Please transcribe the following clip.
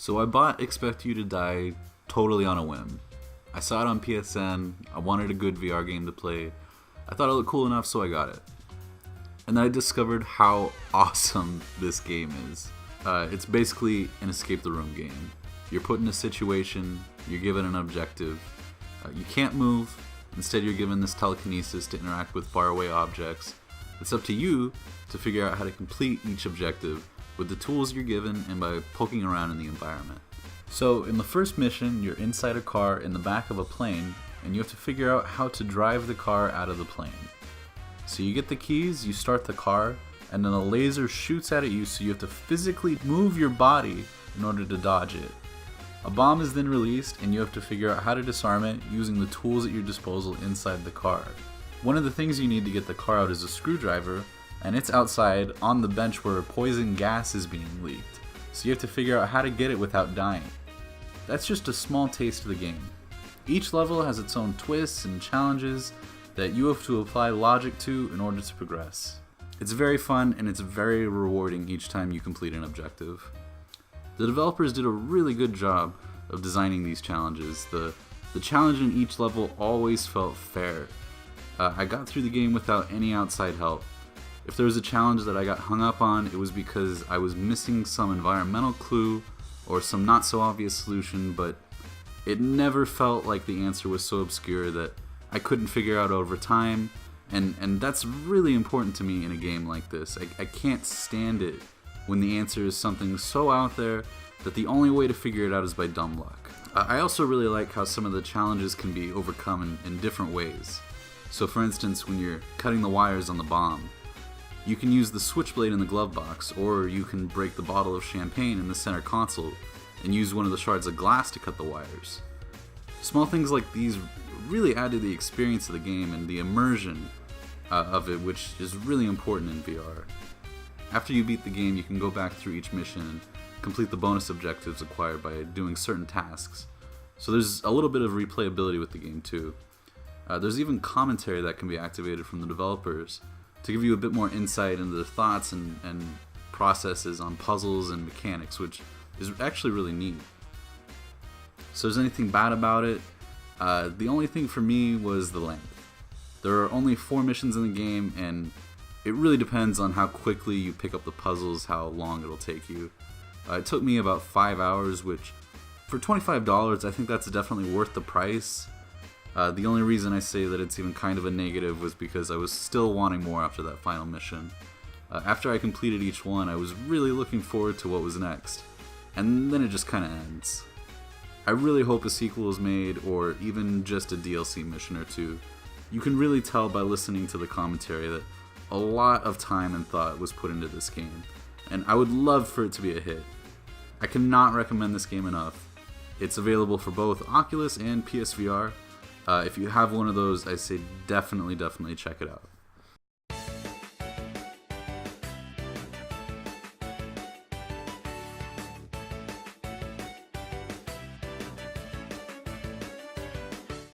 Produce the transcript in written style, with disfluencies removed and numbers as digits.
So I bought Expect You to Die totally on a whim. I saw it on PSN, I wanted a good VR game to play, I thought it looked cool enough so I got it. And then I discovered how awesome this game is. It's basically an escape the room game. You're put in a situation, you're given an objective, you can't move, instead you're given this telekinesis to interact with faraway objects. It's up to you to figure out how to complete each objective with the tools you're given and by poking around in the environment. So in the first mission, you're inside a car in the back of a plane, and you have to figure out how to drive the car out of the plane. So you get the keys, you start the car, and then a laser shoots out at you, so you have to physically move your body in order to dodge it. A bomb is then released, and you have to figure out how to disarm it using the tools at your disposal inside the car. One of the things you need to get the car out is a screwdriver, and it's outside on the bench where poison gas is being leaked. So you have to figure out how to get it without dying. That's just a small taste of the game. Each level has its own twists and challenges that you have to apply logic to in order to progress. It's very fun and it's very rewarding each time you complete an objective. The developers did a really good job of designing these challenges. The challenge in each level always felt fair. I got through the game without any outside help. If there was a challenge that I got hung up on, it was because I was missing some environmental clue or some not so obvious solution, but it never felt like the answer was so obscure that I couldn't figure out over time, and that's really important to me in a game like this. I can't stand it when the answer is something so out there that the only way to figure it out is by dumb luck. I also really like how some of the challenges can be overcome in different ways. So for instance, when you're cutting the wires on the bomb, you can use the switchblade in the glove box, or you can break the bottle of champagne in the center console and use one of the shards of glass to cut the wires. Small things like these really add to the experience of the game and the immersion of it, which is really important in VR. After you beat the game, you can go back through each mission and complete the bonus objectives acquired by doing certain tasks. So there's a little bit of replayability with the game too. There's even commentary that can be activated from the developers to give you a bit more insight into their thoughts and processes on puzzles and mechanics, which is actually really neat. So if there's anything bad about it, the only thing for me was the length. There are only 4 missions in the game, and it really depends on how quickly you pick up the puzzles, how long it'll take you. It took me about 5 hours, which for $25 I think that's definitely worth the price. The only reason I say that it's even kind of a negative was because I was still wanting more after that final mission. After I completed each one, I was really looking forward to what was next, and then it just kind of ends. I really hope a sequel is made, or even just a DLC mission or two. You can really tell by listening to the commentary that a lot of time and thought was put into this game, and I would love for it to be a hit. I cannot recommend this game enough. It's available for both Oculus and PSVR. If you have one of those, I say definitely check it out.